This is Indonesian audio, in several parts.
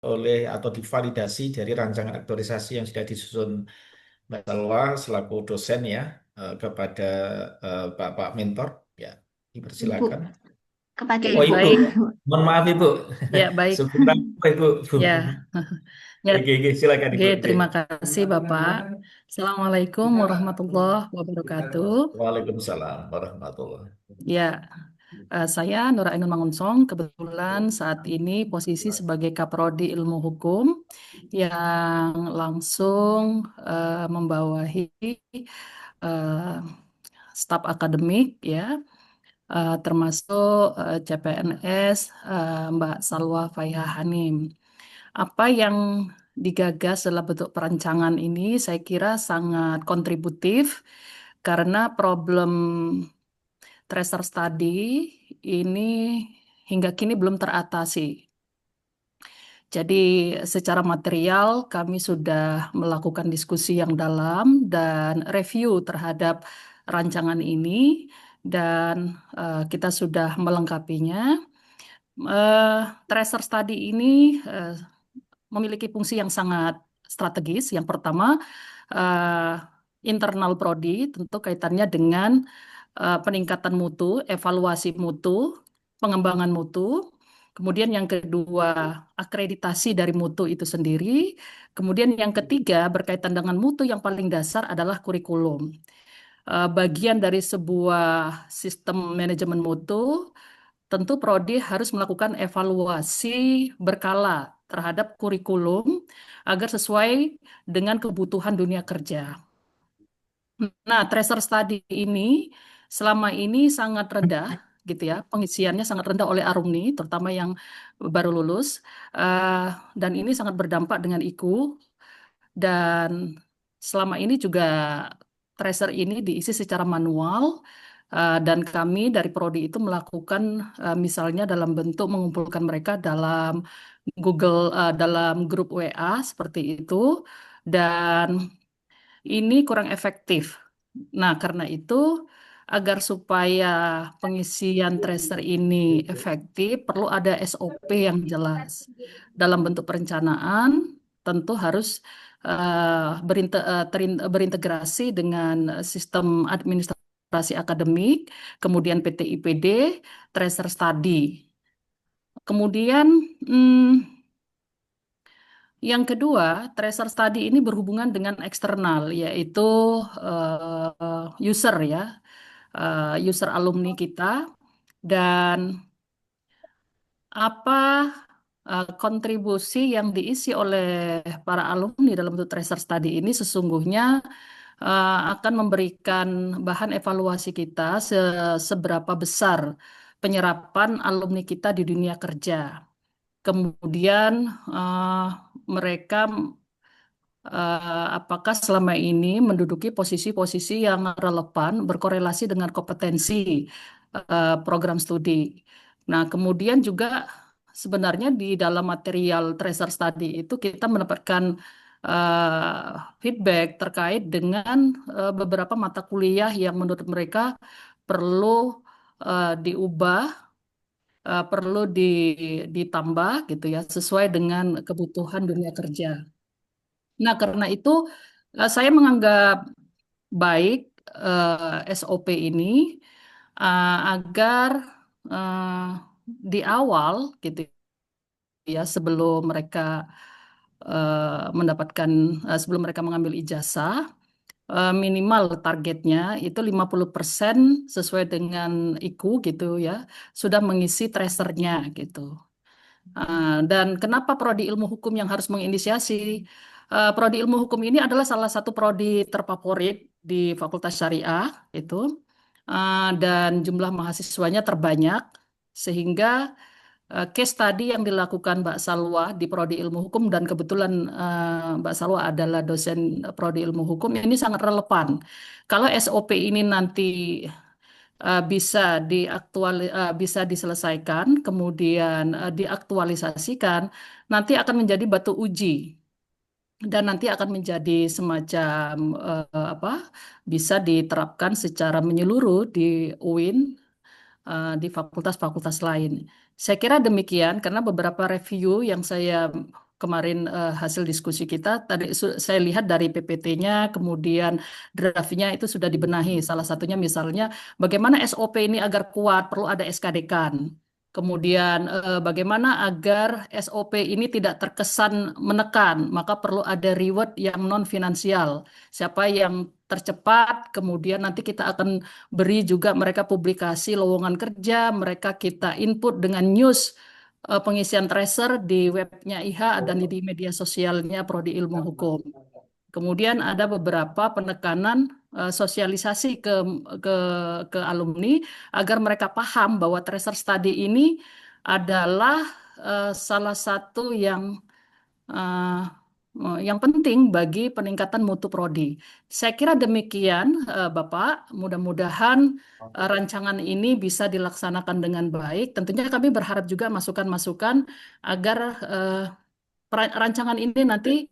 oleh atau divalidasi dari rancangan aktualisasi yang sudah disusun Mbak Salwa selaku dosen ya kepada Bapak mentor ya Ibu, dipersilakan. oke, Oh Ibu, baik. mohon maaf Ibu. Ya, baik. Sebentar Ibu. Ya, ya, Oke, silakan oke, Ibu. terima kasih Bapak. Assalamualaikum warahmatullahi wabarakatuh. Waalaikumsalam warahmatullahi. Ya, saya Nur Ainun Mangunsong. Kebetulan saat ini posisi sebagai Kaprodi Ilmu Hukum yang langsung membawahi eh, staf akademik ya, termasuk CPNS Mbak Salwa Faiha Hanim. Apa yang digagas dalam bentuk perancangan ini saya kira sangat kontributif karena problem tracer study ini hingga kini belum teratasi. Jadi secara material kami sudah melakukan diskusi yang dalam dan review terhadap rancangan ini dan kita sudah melengkapinya. Tracer study ini memiliki fungsi yang sangat strategis. Yang pertama, eh, internal prodi tentu kaitannya dengan peningkatan mutu, evaluasi mutu, pengembangan mutu. Kemudian yang kedua, akreditasi dari mutu itu sendiri. Kemudian yang ketiga, berkaitan dengan mutu yang paling dasar adalah kurikulum. Bagian dari sebuah sistem manajemen mutu, tentu prodi harus melakukan evaluasi berkala terhadap kurikulum agar sesuai dengan kebutuhan dunia kerja. Nah, tracer study ini selama ini sangat rendah, gitu ya. Pengisiannya sangat rendah oleh alumni, terutama yang baru lulus. Eh, dan ini sangat berdampak dengan IKU. Dan selama ini juga tracer ini diisi secara manual. Dan kami dari Prodi itu melakukan misalnya dalam bentuk mengumpulkan mereka dalam dalam grup WA seperti itu. Dan ini kurang efektif. Nah, karena itu, agar supaya pengisian tracer ini efektif, perlu ada SOP yang jelas. Dalam bentuk perencanaan, tentu harus berintegrasi dengan sistem administrasi akademik, kemudian PT-IPD, tracer study. Kemudian, hmm, yang kedua, tracer study ini berhubungan dengan eksternal, yaitu user ya, user alumni kita, dan apa kontribusi yang diisi oleh para alumni dalam bentuk tracer study ini sesungguhnya akan memberikan bahan evaluasi kita seberapa besar penyerapan alumni kita di dunia kerja. Kemudian eh, mereka apakah selama ini menduduki posisi-posisi yang relevan berkorelasi dengan kompetensi program studi. Nah, kemudian juga sebenarnya di dalam material tracer study itu kita mendapatkan feedback terkait dengan beberapa mata kuliah yang menurut mereka perlu diubah, perlu ditambah gitu ya, sesuai dengan kebutuhan dunia kerja. Nah, karena itu saya menganggap baik SOP ini agar eh, di awal gitu ya sebelum mereka mendapatkan sebelum mereka mengambil ijazah minimal targetnya itu 50% sesuai dengan IKU gitu ya sudah mengisi tracernya gitu. Dan kenapa prodi ilmu hukum yang harus menginisiasi? Prodi ilmu hukum ini adalah salah satu prodi terfavorit di Fakultas Syariah itu, dan jumlah mahasiswanya terbanyak, sehingga case study yang dilakukan Mbak Salwa di prodi ilmu hukum dan kebetulan Mbak Salwa adalah dosen prodi ilmu hukum ini sangat relevan. Kalau SOP ini nanti bisa diselesaikan, kemudian diaktualisasikan, nanti akan menjadi batu uji dan nanti akan menjadi semacam apa? Bisa diterapkan secara menyeluruh di UIN, di fakultas-fakultas lain. Saya kira demikian karena beberapa review yang saya kemarin hasil diskusi kita. Tadi saya lihat dari PPT-nya, kemudian draft-nya itu sudah dibenahi. Salah satunya misalnya bagaimana SOP ini agar kuat, perlu ada SKD-kan. Kemudian bagaimana agar SOP ini tidak terkesan menekan, maka perlu ada reward yang non finansial. Siapa yang tercepat, kemudian nanti kita akan beri juga mereka publikasi lowongan kerja, mereka kita input dengan news pengisian tracer di webnya IHA dan di media sosialnya Prodi Ilmu Hukum. Kemudian ada beberapa penekanan sosialisasi ke ke alumni agar mereka paham bahwa tracer study ini adalah salah satu eh, yang penting bagi peningkatan mutu prodi. Saya kira demikian, Bapak. Mudah-mudahan rancangan ini bisa dilaksanakan dengan baik. Tentunya kami berharap juga masukan-masukan agar eh, rancangan ini nanti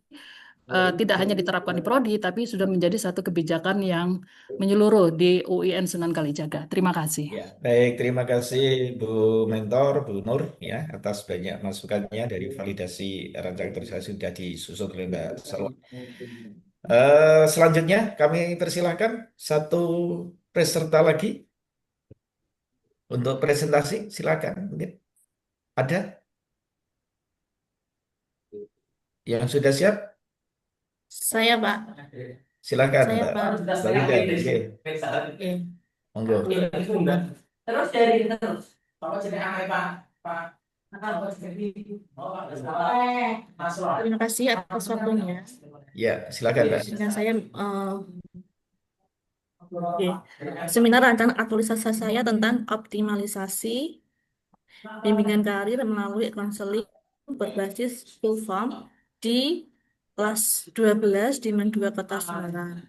tidak hanya diterapkan di prodi, tapi sudah menjadi satu kebijakan yang menyeluruh di UIN Sunan Kalijaga. Terima kasih. Ya, baik. Terima kasih Bu Mentor, Bu Nur, ya, atas banyak masukannya dari validasi rancangan aktualisasi sudah disusun oleh Mbak Salwa. Selanjutnya kami persilahkan satu peserta lagi untuk presentasi. Silakan, mungkin ada yang sudah siap. Saya, Pak. Silakan, Saya, Mbak. Pak. Mbak Wida, oke, Oke. monggo. Terus dari terus. Terima kasih atas waktunya. Ya, silakan, Mbak. Dan saya oke. Seminar rancangan aktualisasi saya tentang optimalisasi bimbingan karir melalui konseling berbasis full form di kelas 12 di Men 2 Kota Semarang.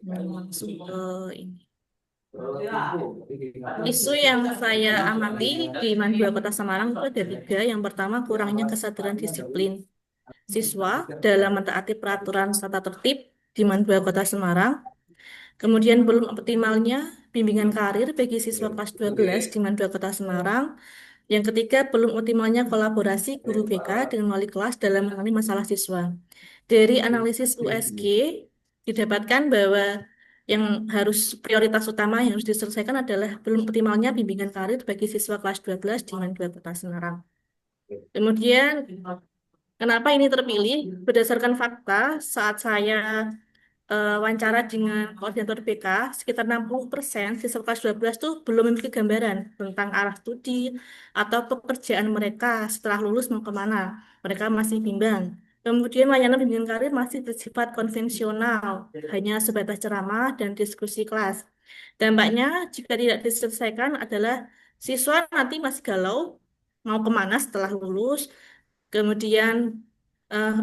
Langsung ke ini. Isu yang saya amati di Men 2 Kota Semarang itu ada tiga. Yang pertama, kurangnya kesadaran disiplin siswa dalam mentaati peraturan tata tertib di Men 2 Kota Semarang. Kemudian belum optimalnya bimbingan karir bagi siswa kelas 12 di Men 2 Kota Semarang. Yang ketiga, belum optimalnya kolaborasi guru BK dengan wali kelas dalam menangani masalah siswa. Dari analisis USG, didapatkan bahwa yang harus prioritas utama yang harus diselesaikan adalah belum optimalnya bimbingan karir bagi siswa kelas 12 di Men 2 Kota Semarang. Kemudian, kenapa ini terpilih? Berdasarkan fakta, saat saya wawancara dengan koordinator BK, sekitar 60% siswa kelas 12 tuh belum memiliki gambaran tentang arah studi atau pekerjaan mereka setelah lulus mau kemana. Mereka masih bimbang. Kemudian layanan bimbingan karir masih bersifat konvensional, hanya sebatas ceramah dan diskusi kelas. Dampaknya jika tidak diselesaikan adalah siswa nanti masih galau mau kemana setelah lulus, kemudian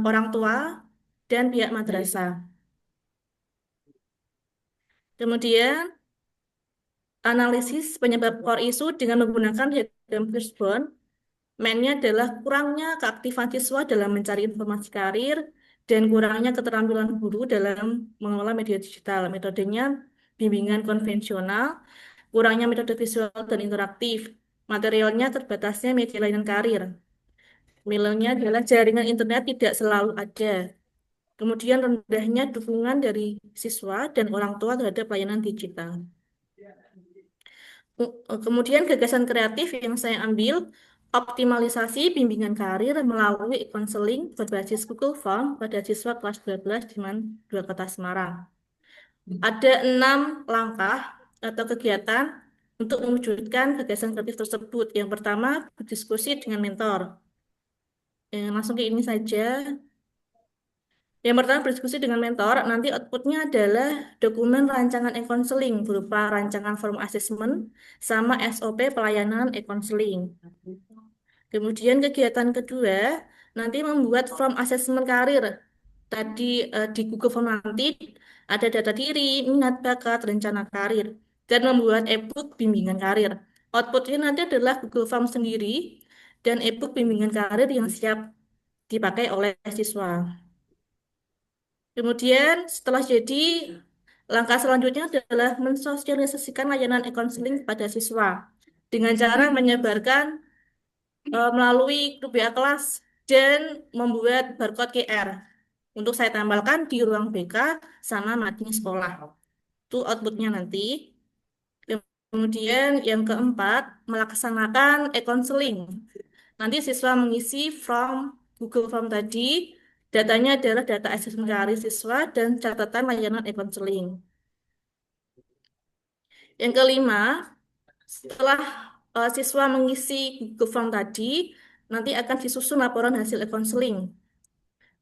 orang tua dan pihak madrasah. Kemudian, analisis penyebab core issue dengan menggunakan diagram Fishbone, mainnya adalah kurangnya keaktifan siswa dalam mencari informasi karir dan kurangnya keterampilan guru dalam mengelola media digital. Metodenya bimbingan konvensional, kurangnya metode visual dan interaktif. Materialnya terbatasnya media layanan karir. Nilainya adalah jaringan internet tidak selalu ada. Kemudian rendahnya dukungan dari siswa dan orang tua terhadap layanan digital. Kemudian gagasan kreatif yang saya ambil, optimalisasi bimbingan karir melalui konseling berbasis Google Form pada siswa kelas 12 di Men 2 Kota Semarang. Ada 6 langkah atau kegiatan untuk mewujudkan gagasan kreatif tersebut. Yang pertama, berdiskusi dengan mentor. Langsung ke ini saja. Yang pertama, berdiskusi dengan mentor, nanti outputnya adalah dokumen rancangan e-counseling berupa rancangan form assessment sama SOP pelayanan e-counseling. Kemudian kegiatan kedua, nanti membuat form assessment karir. Tadi di Google Form nanti ada data diri, minat bakat, rencana karir, dan membuat e-book bimbingan karir. Outputnya nanti adalah Google Form sendiri dan e-book bimbingan karir yang siap dipakai oleh siswa. Kemudian setelah jadi, langkah selanjutnya adalah mensosialisasikan layanan e-counseling pada siswa dengan cara menyebarkan melalui grup WA kelas dan membuat barcode QR. Untuk saya tambahkan di ruang BK sama mading sekolah. Itu outputnya nanti. Kemudian yang keempat, melaksanakan e-counseling. Nanti siswa mengisi form Google Form tadi, datanya adalah data asesmen karir siswa dan catatan layanan e-counseling. Yang kelima, setelah siswa mengisi Google Form tadi, nanti akan disusun laporan hasil e-counseling.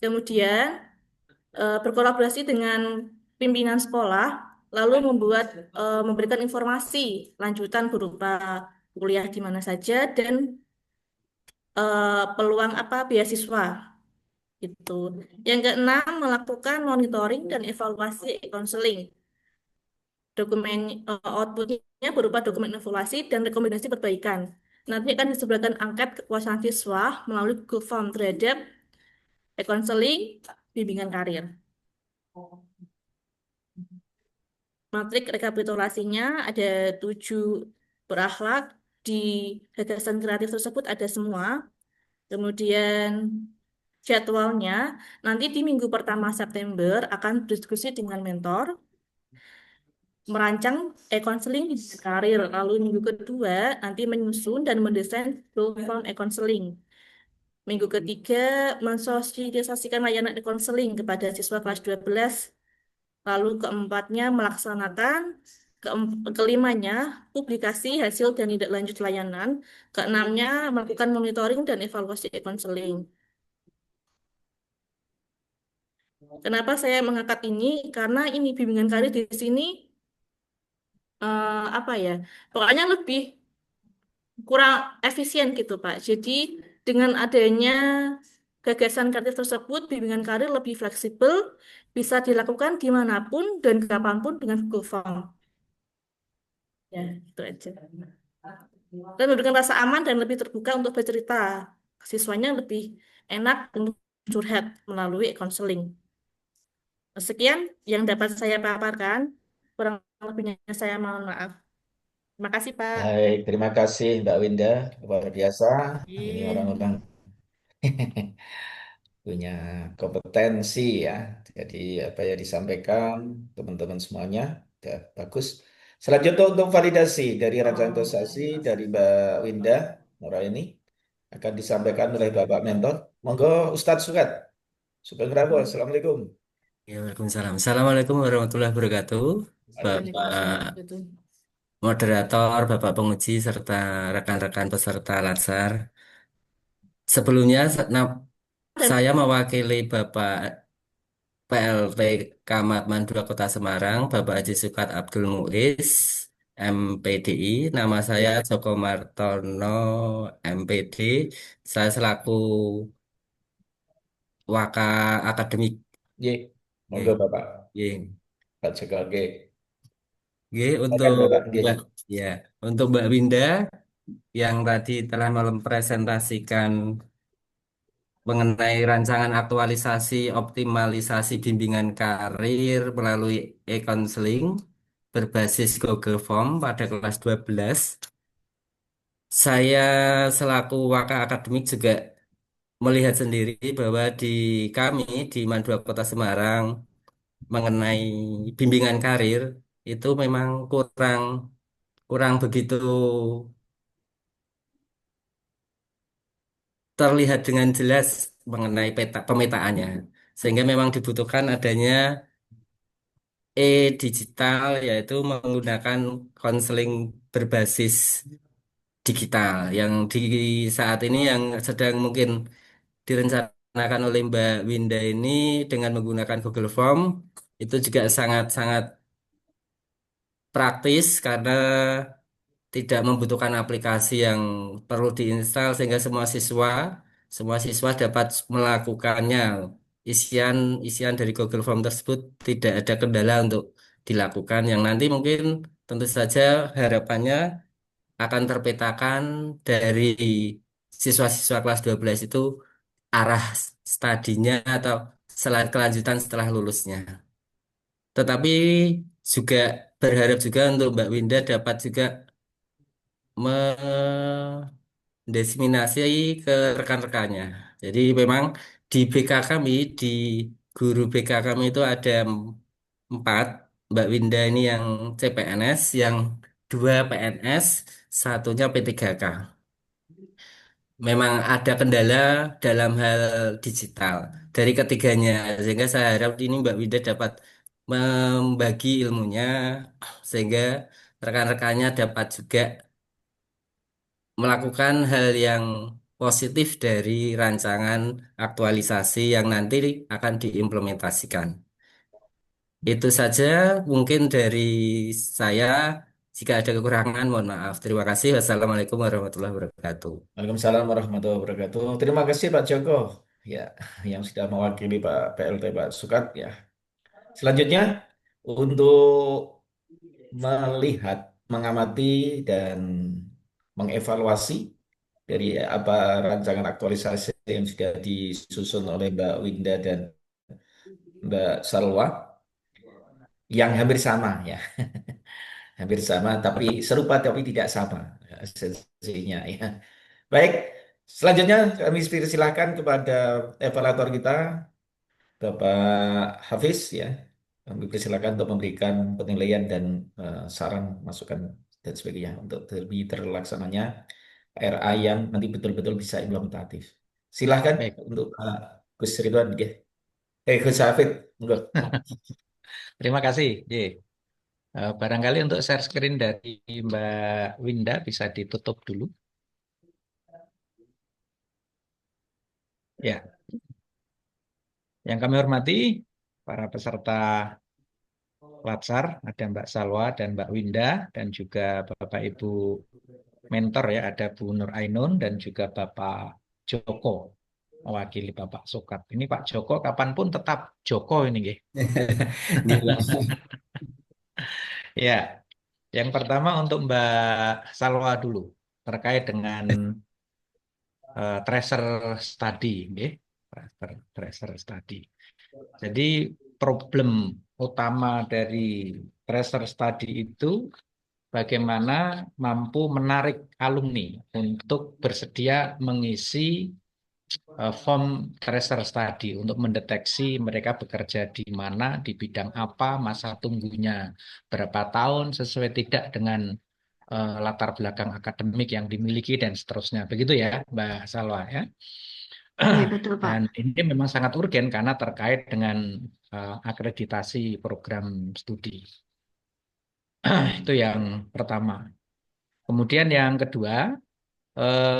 Kemudian berkolaborasi dengan pimpinan sekolah, lalu memberikan informasi lanjutan berupa kuliah di mana saja dan peluang apa beasiswa itu. Yang keenam, melakukan monitoring dan evaluasi konseling. Dokumen outputnya berupa dokumen evaluasi dan rekomendasi perbaikan. Nanti akan disebutkan angket kepuasan siswa melalui Google Form terhadap e-counseling bimbingan karir. Matrik rekapitulasinya ada 7 berakhlak. Di gagasan kreatif tersebut ada semua. Kemudian jadwalnya nanti di minggu pertama September akan berdiskusi dengan mentor, merancang e-counseling di karir. Lalu minggu kedua nanti menyusun dan mendesain program e-counseling. Minggu ketiga mensosialisasikan layanan e-counseling kepada siswa kelas 12. Lalu keempatnya melaksanakan, kelimanya publikasi hasil dan tindak lanjut layanan, keenamnya melakukan monitoring dan evaluasi e-counseling. Kenapa saya mengangkat ini? Karena ini bimbingan karir di sini apa ya? Pokoknya lebih kurang efisien gitu, Pak. Jadi dengan adanya gagasan kreatif tersebut, bimbingan karir lebih fleksibel, bisa dilakukan dimanapun dan kapanpun dengan Google Form. Ya, itu aja. Dan memberikan rasa aman dan lebih terbuka untuk bercerita. Siswanya lebih enak untuk curhat melalui konseling. Sekian yang dapat saya paparkan. Kurang lebihnya saya mohon maaf. Terima kasih, Pak. Baik, terima kasih Mbak Winda, luar biasa. Ini Iya. orang-orang punya kompetensi ya. Jadi apa yang disampaikan teman-teman semuanya ya, bagus. Selanjutnya untuk validasi dari rangkaian investasi dari Mbak Winda Nora ini akan disampaikan oleh Bapak Mentor. Monggo Ustadz Sukat. Sugeng Rabu. Assalamualaikum. Ya, Waalaikumsalam. Assalamualaikum warahmatullahi wabarakatuh. Bapak Waalaikumsalam warahmatullahi wabarakatuh. moderator, Bapak penguji, serta rekan-rekan peserta Latsar. Sebelumnya, Dan saya mewakili Bapak PLT Kamatman 2 Kota Semarang, Bapak Haji Sukat Abdul Muiz, MPDI. Nama saya Ya, Joko Martono, MPD. Saya selaku Waka Akademik. ye. Monggo Oke. Bapak. Oke. Pak Joko, oke. Oke, Silakan Bapak. Oke. Ya, untuk Mbak Winda yang tadi telah mempresentasikan mengenai rancangan aktualisasi optimalisasi bimbingan karir melalui e-counseling berbasis Google Form pada kelas 12. Saya selaku Waka Akademik juga melihat sendiri bahwa di kami di Mandua Kota Semarang mengenai bimbingan karir itu memang kurang kurang begitu terlihat dengan jelas mengenai pemetaannya. Sehingga memang dibutuhkan adanya e-digital, yaitu menggunakan konseling berbasis digital yang di saat ini yang sedang mungkin direncanakan oleh Mbak Winda ini dengan menggunakan Google Form itu juga sangat-sangat praktis karena tidak membutuhkan aplikasi yang perlu diinstal sehingga semua siswa dapat melakukannya. Isian isian dari Google Form tersebut tidak ada kendala untuk dilakukan yang nanti mungkin tentu saja harapannya akan terpetakan dari siswa-siswa kelas 12 itu arah studinya atau selain kelanjutan setelah lulusnya. Tetapi juga berharap juga untuk Mbak Winda dapat juga diseminasi ke rekan-rekannya. Jadi memang di BK kami, di guru BK kami itu ada empat. Mbak Winda ini yang CPNS, yang dua PNS, satunya P3K. Memang ada kendala dalam hal digital dari ketiganya, sehingga saya harap ini Mbak Winda dapat membagi ilmunya, sehingga rekan-rekannya dapat juga melakukan hal yang positif dari rancangan aktualisasi yang nanti akan diimplementasikan. Itu saja mungkin dari saya. Jika ada kekurangan, mohon maaf. Terima kasih. Wassalamualaikum warahmatullahi wabarakatuh. Waalaikumsalam warahmatullahi wabarakatuh. Terima kasih Pak Joko ya yang sudah mewakili Pak PLT Pak Sukat ya. Selanjutnya untuk melihat, mengamati dan mengevaluasi dari apa rancangan aktualisasi yang sudah disusun oleh Mbak Winda dan Mbak Salwa yang hampir sama ya, hampir sama tapi serupa tapi tidak sama esensinya ya. Baik, selanjutnya kami silakan kepada evaluator kita, Bapak Hafiz ya. Kami persilakan untuk memberikan penilaian dan saran, masukan dan sebagainya untuk lebih terlaksananya RA yang nanti betul-betul bisa implementatif. Silahkan Baik, untuk Pak Gus Ridwan. Ya. Gus Hafid. Monggo. terima kasih. Ye. Barangkali untuk share screen dari Mbak Winda bisa ditutup dulu. Ya, yang kami hormati para peserta Latsar, ada Mbak Salwa dan Mbak Winda, dan juga Bapak Ibu mentor ya, ada Bu Nur Ainun dan juga Bapak Joko, mewakili Bapak Sokat. Ini Pak Joko kapanpun tetap Joko ini, nggih. Ya, yang pertama untuk Mbak Salwa dulu, terkait dengan tracer study, nggih. Tracer study. Jadi problem utama dari tracer study itu bagaimana mampu menarik alumni untuk bersedia mengisi form tracer study untuk mendeteksi mereka bekerja di mana, di bidang apa, masa tunggunya berapa tahun, sesuai tidak dengan latar belakang akademik yang dimiliki dan seterusnya. Begitu ya, Mbak Salwa ya. Iya, betul, Pak. Dan ini memang sangat urgen karena terkait dengan akreditasi program studi. Itu yang pertama. Kemudian yang kedua,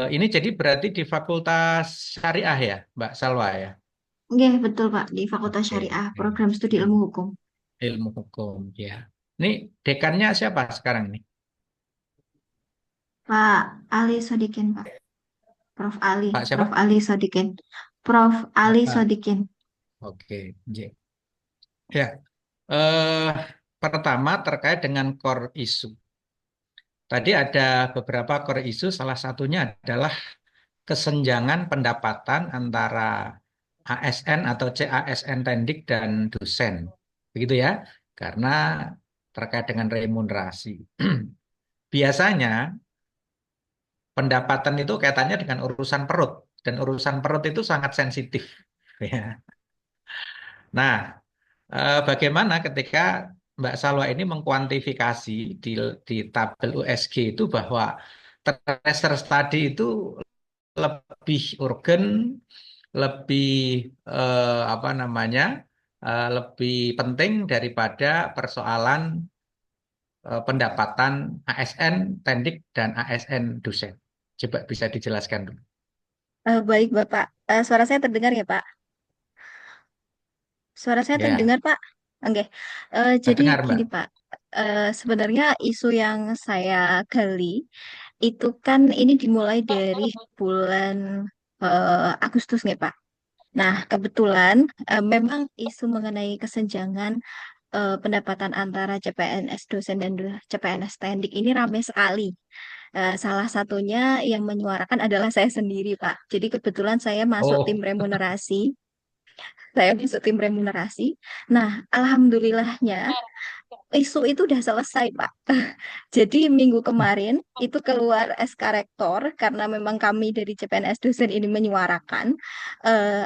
ini jadi berarti di Fakultas Syariah ya, Mbak Salwa ya? Iya, betul, Pak. Di Fakultas Oke, Syariah, oke. program studi ilmu hukum. Ilmu hukum, ya. Ini dekannya siapa sekarang nih? Pak Ali Sodikin, Pak. Prof. Ali. Pak siapa? Prof. Ali Sodikin. Prof. Ali Ah, Sodikin. oke, J. Ya, eh, pertama terkait dengan core issue. Tadi ada beberapa core issue, salah satunya adalah kesenjangan pendapatan antara ASN atau CASN Tendik dan dosen. Begitu ya, karena terkait dengan remunerasi. Biasanya pendapatan itu kaitannya dengan urusan perut, dan urusan perut itu sangat sensitif. Ya. Nah, bagaimana ketika Mbak Salwa ini mengkuantifikasi di tabel USG itu bahwa tracer study itu lebih urgen, lebih apa namanya, lebih penting daripada persoalan pendapatan ASN Tendik dan ASN dosen. Coba bisa dijelaskan dulu. Baik, Bapak. Suara saya terdengar ya, Pak? Suara saya Ya, terdengar, Pak? Oke. Jadi dengar Mbak. gini, Pak. Sebenarnya isu yang saya gali itu kan ini dimulai dari bulan Agustus, nggak, Pak? Nah, kebetulan memang isu mengenai kesenjangan pendapatan antara CPNS dosen dan CPNS tendik ini ramai sekali. Salah satunya yang menyuarakan adalah saya sendiri, Pak. Jadi kebetulan saya masuk tim Oh, remunerasi. Saya masuk tim remunerasi. Nah, alhamdulillahnya isu itu udah selesai, Pak. Jadi minggu kemarin itu keluar SK Rektor karena memang kami dari CPNS dosen ini menyuarakan.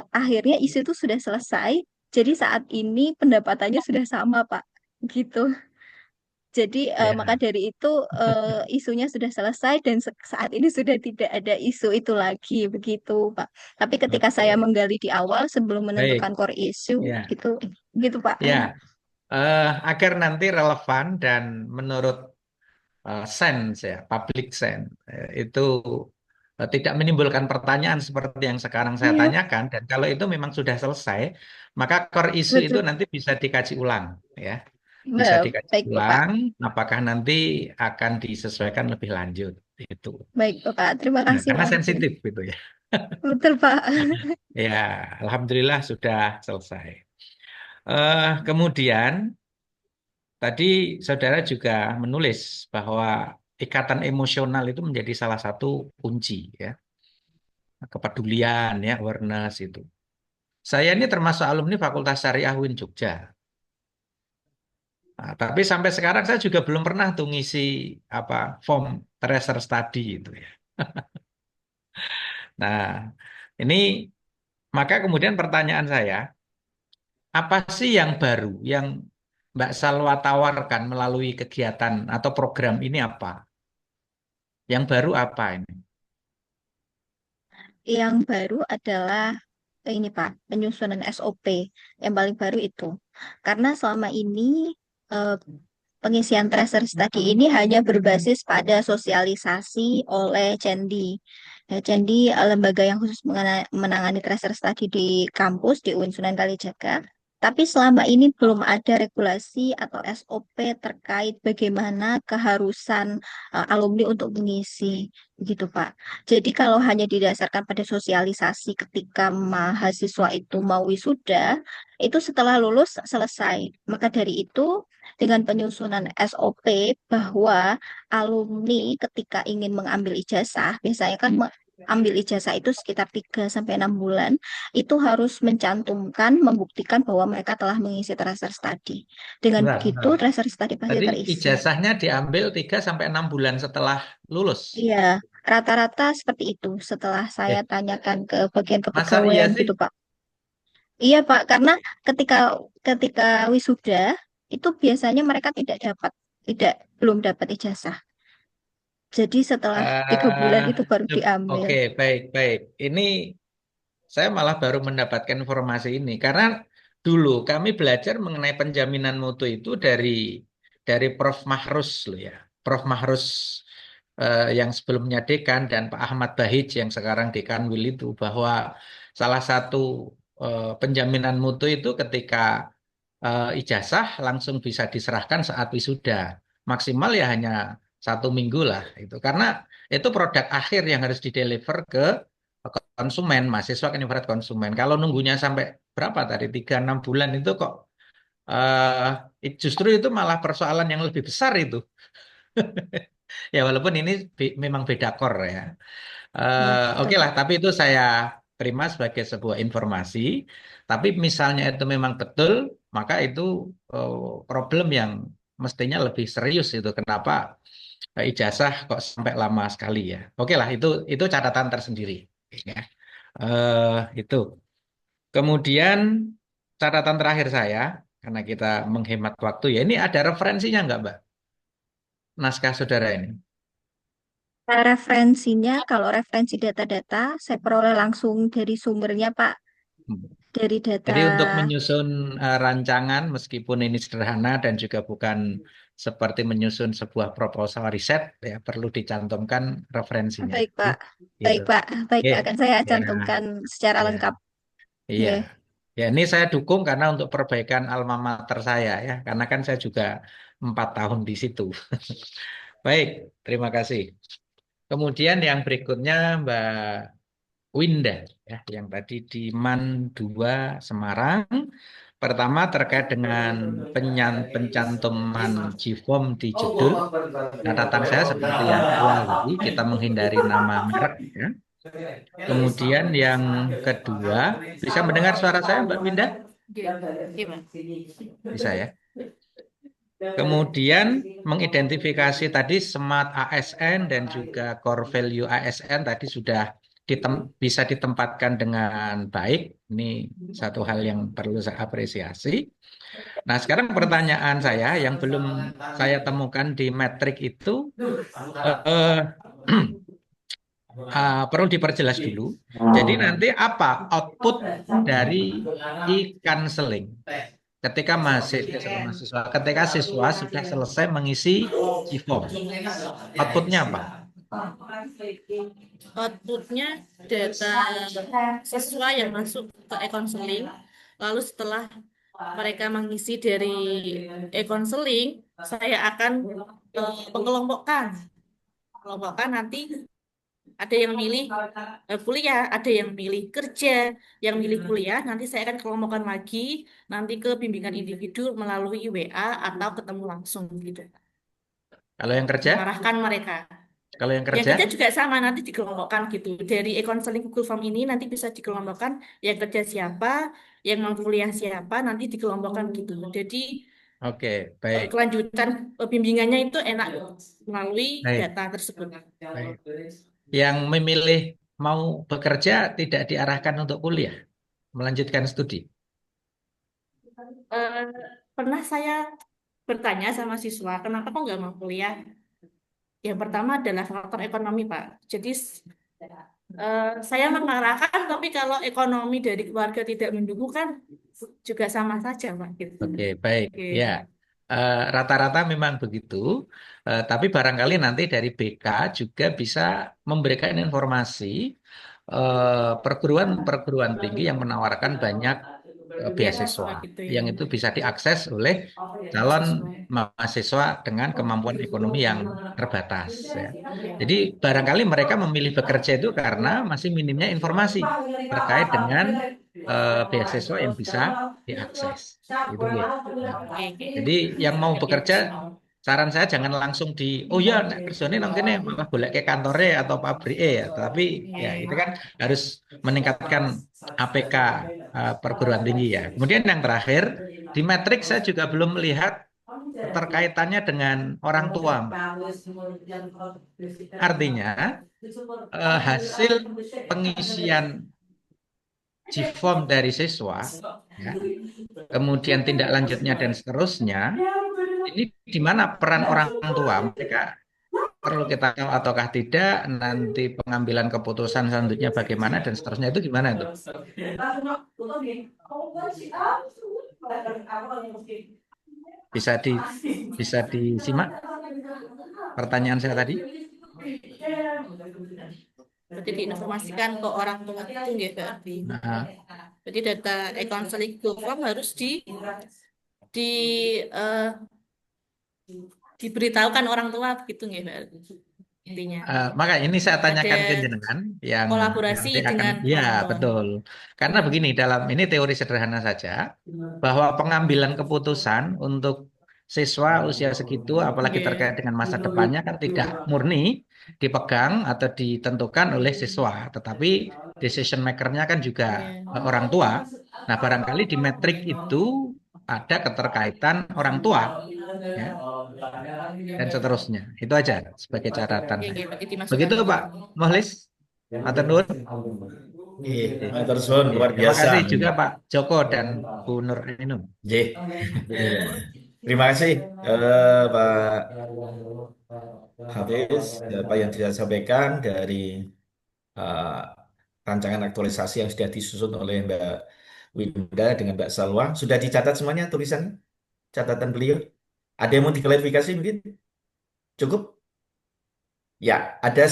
Akhirnya isu itu sudah selesai. Jadi saat ini pendapatannya sudah sama, Pak. Gitu. Jadi maka Ya, dari itu isunya sudah selesai dan saat ini sudah tidak ada isu itu lagi begitu, Pak. Tapi ketika saya oke. menggali di awal sebelum menentukan Baik. core issue Ya, itu gitu, Pak. ya. Agar nanti relevan dan menurut sense ya, public sense itu tidak menimbulkan pertanyaan seperti yang sekarang saya Iya, tanyakan. Dan kalau itu memang sudah selesai, maka core issue itu betul. nanti bisa dikaji ulang, ya. Bisa dikaji Baik, Bapak. ulang, apakah nanti akan disesuaikan lebih lanjut itu. Baik, Bapak. Terima Nah, kasih, karena Pak Hakim. sensitif gitu ya. Betul, Pak. Ya, alhamdulillah sudah selesai. Kemudian tadi saudara juga menulis bahwa ikatan emosional itu menjadi salah satu kunci ya, kepedulian ya, awareness itu. Saya ini termasuk alumni Fakultas Syariah UIN Jogja. Nah, tapi sampai sekarang saya juga belum pernah tuh ngisi apa form tracer study itu ya. Nah, ini maka kemudian pertanyaan saya, apa sih yang baru yang Mbak Salwa tawarkan melalui kegiatan atau program ini apa? Yang baru apa ini? Yang baru adalah ini, Pak, penyusunan SOP. Yang paling baru itu. Karena selama ini eh, pengisian tracer study ini hanya berbasis pada sosialisasi oleh Cendi. Ya, Cendi lembaga yang khusus menangani tracer study di kampus di UIN Sunan Kalijaga. Tapi selama ini belum ada regulasi atau SOP terkait bagaimana keharusan alumni untuk mengisi, begitu Pak. Jadi kalau hanya didasarkan pada sosialisasi ketika mahasiswa itu mau wisuda, itu setelah lulus selesai. Maka dari itu dengan penyusunan SOP bahwa alumni ketika ingin mengambil ijazah, biasanya kan ambil ijazah itu sekitar 3 sampai 6 bulan, itu harus mencantumkan, membuktikan bahwa mereka telah mengisi tracer study. Dengan Bentar, begitu, bentar. tracer study pasti Tadi terisi. ijazahnya diambil 3 sampai 6 bulan setelah lulus. Iya, rata-rata seperti itu setelah saya Eh, tanyakan ke bagian masa iya kepegawaian sih? gitu, Pak. Iya, Pak, karena ketika ketika wisuda itu biasanya mereka tidak belum dapat ijazah. Jadi setelah 3 bulan Eh, itu baru diambil. oke, baik, baik. Ini saya malah baru mendapatkan informasi ini karena dulu kami belajar mengenai penjaminan mutu itu dari Prof. Mahrus loh ya. Prof. Mahrus yang sebelumnya dekan dan Pak Ahmad Bahij yang sekarang dekan Wil itu bahwa salah satu penjaminan mutu itu ketika ijazah langsung bisa diserahkan saat wisuda. Maksimal ya hanya 1 minggu lah itu karena itu produk akhir yang harus dideliver ke konsumen, mahasiswa kan ibarat konsumen. Kalau nunggunya sampai berapa tadi 3 6 bulan itu kok justru itu malah persoalan yang lebih besar itu. Ya walaupun ini memang beda core ya. Ya, betul, Oke lah, Pak. tapi itu saya terima sebagai sebuah informasi. Tapi misalnya itu memang betul, maka itu eh, problem yang mestinya lebih serius itu. Kenapa ijazah kok sampai lama sekali ya? Oke lah, itu catatan tersendiri. Ya. Itu. Kemudian catatan terakhir saya, karena kita menghemat waktu ya, ini ada referensinya nggak, Mbak? Naskah saudara ini. Referensinya, kalau referensi data-data, saya peroleh langsung dari sumbernya, Pak. Hmm. Dari data, Jadi untuk menyusun rancangan, meskipun ini sederhana dan juga bukan seperti menyusun sebuah proposal riset, ya perlu dicantumkan referensinya. baik, Pak. Gitu. Baik, Pak. Baik, Oke. akan saya Ya, cantumkan secara ya, lengkap. iya. Ya. Ya, ini saya dukung karena untuk perbaikan alma mater saya ya, karena kan saya juga 4 tahun di situ. Baik, terima kasih. Kemudian yang berikutnya Mbak Winda, ya, yang tadi di MAN 2 Semarang. Pertama terkait dengan pencantuman GFOM di judul. Catatan saya seperti yang awal tadi, kita menghindari nama merek ya. Kemudian yang kedua, bisa mendengar suara saya Mbak Winda? Gimana? Bisa ya? Kemudian mengidentifikasi tadi smart ASN dan juga core value ASN tadi sudah bisa ditempatkan dengan baik. Ini satu hal yang perlu saya apresiasi. Nah, sekarang pertanyaan saya yang belum saya temukan di metrik itu eh, perlu diperjelas dulu. Jadi nanti apa output dari e-counseling ketika mahasiswa ketika siswa sudah selesai mengisi e-form, outputnya apa? Outputnya data siswa yang masuk ke e-counseling, lalu setelah mereka mengisi dari e-counseling, saya akan mengelompokkan nanti ada yang milih kuliah, ada yang milih kerja, yang milih kuliah nanti saya akan kelompokkan lagi nanti ke bimbingan individu melalui WA atau ketemu langsung gitu, Kalau yang kerja, mengarahkan mereka. kalau yang Yang kerja, kerja juga sama nanti dikelompokkan gitu. Dari e-counseling Google Form ini nanti bisa dikelompokkan yang kerja siapa, yang mau kuliah siapa, nanti dikelompokkan gitu. Jadi oke, baik, kelanjutan bimbingannya itu enak melalui baik, data tersebut. baik. Yang memilih mau bekerja tidak diarahkan untuk kuliah, melanjutkan studi. Eh, Pernah saya bertanya sama siswa, kenapa kok nggak mau kuliah? Yang pertama adalah faktor ekonomi, Pak. Jadi saya mengarahkan, tapi kalau ekonomi dari keluarga tidak mendukung kan juga sama saja, Pak. Gitu. Oke, baik. Oke. Ya, rata-rata memang begitu. Tapi barangkali nanti dari BK juga bisa memberikan informasi perguruan-perguruan tinggi yang menawarkan banyak Beasiswa beasiswa gitu ya. yang itu bisa diakses oleh calon mahasiswa dengan kemampuan ekonomi yang terbatas. Ya. Jadi barangkali mereka memilih bekerja itu karena masih minimnya informasi terkait dengan beasiswa yang bisa diakses. Itu ya. Nah, Oke, oke. jadi yang mau bekerja, saran saya jangan langsung oh ya, nek kerjane nang kene malah boleh ke kantornya atau pabrik ya. Tapi ya itu kan harus meningkatkan APK perguruan tinggi ya. Kemudian yang terakhir di metrik saya juga belum melihat keterkaitannya dengan orang tua. Artinya hasil pengisian G-form dari siswa, ya, kemudian tindak lanjutnya dan seterusnya, ini di mana peran orang tua? Mereka perlu kita tahu ataukah tidak, nanti pengambilan keputusan selanjutnya bagaimana dan seterusnya itu gimana itu? Bisa di bisa disimak pertanyaan saya tadi? Berarti diinformasikan ke orang tua itu nggih, berarti. Nah, Jadi data e-counseling Google Form harus di eh, diberitahukan orang tua begitu nggih, berarti. Intinya. maka ini saya Ada tanyakan ke jenengan yang kolaborasi nanti akan, dengan ya orang tua. betul. Karena begini, dalam ini teori sederhana saja, bahwa pengambilan keputusan untuk siswa usia segitu, apalagi Nggih. terkait dengan masa depannya kan tidak murni dipegang atau ditentukan oleh siswa, tetapi decision maker-nya kan juga Iya. orang tua. Nah, barangkali di metrik itu ada keterkaitan orang tua, ya, dan seterusnya. Itu aja sebagai catatan Oke, saya. oke, berarti dimasukkan Begitu ke Pak situ. Mahelis, Matur nuwun. Iya, Oke. matur suwun, Oke. luar Terima biasa. kasih juga Pak Joko dan Bu Nur Ainun. J. Terima kasih Pak Hafiz, apa yang sudah sampaikan dari eh, rancangan aktualisasi yang sudah disusun oleh Mbak Winda dengan Mbak Salwa. Sudah dicatat semuanya tulisannya? Catatan beliau? Ada yang mau diklarifikasi mungkin? Cukup? Ya, ada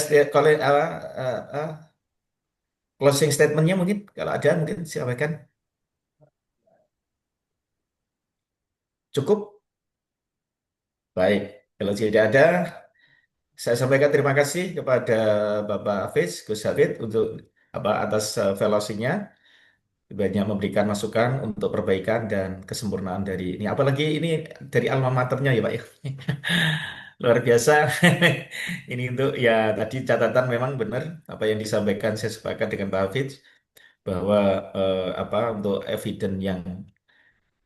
closing statementnya mungkin? Kalau ada mungkin silakan. Cukup? Baik, kalau tidak ada, saya sampaikan terima kasih kepada Bapak Hafiz, Gus Hafid untuk atas velosinya, banyak memberikan masukan untuk perbaikan dan kesempurnaan dari ini. Apalagi ini dari alma maternya ya Pak ya. Luar biasa. Ini untuk ya tadi catatan memang benar apa yang disampaikan, saya sepakat dengan Pak Hafiz bahwa untuk eviden yang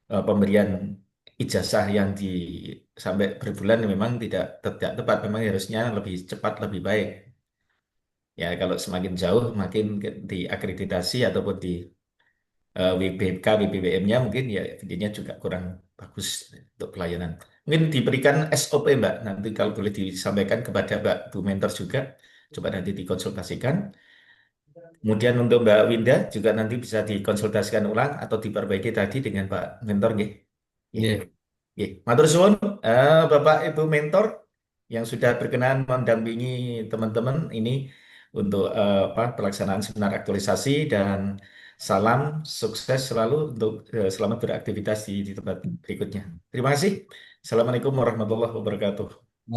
pemberian ijazah yang sampai berbulan memang tidak tepat, memang harusnya lebih cepat lebih baik. Ya kalau semakin jauh makin diakreditasi ataupun di WBK, WBBM-nya mungkin ya videonya juga kurang bagus untuk pelayanan. Mungkin diberikan SOP Mbak, nanti kalau boleh disampaikan kepada Mbak Bu Mentor juga, coba nanti dikonsultasikan. Kemudian untuk Mbak Winda juga nanti bisa dikonsultasikan ulang atau diperbaiki tadi dengan Pak Mentor nggih. Nggih. Nggih. Nggih. Matur suwun Bapak Ibu Mentor yang sudah berkenan mendampingi teman-teman ini untuk pelaksanaan seminar aktualisasi, dan salam sukses selalu untuk selamat beraktivitas di tempat berikutnya. Terima kasih. Assalamualaikum warahmatullahi wabarakatuh.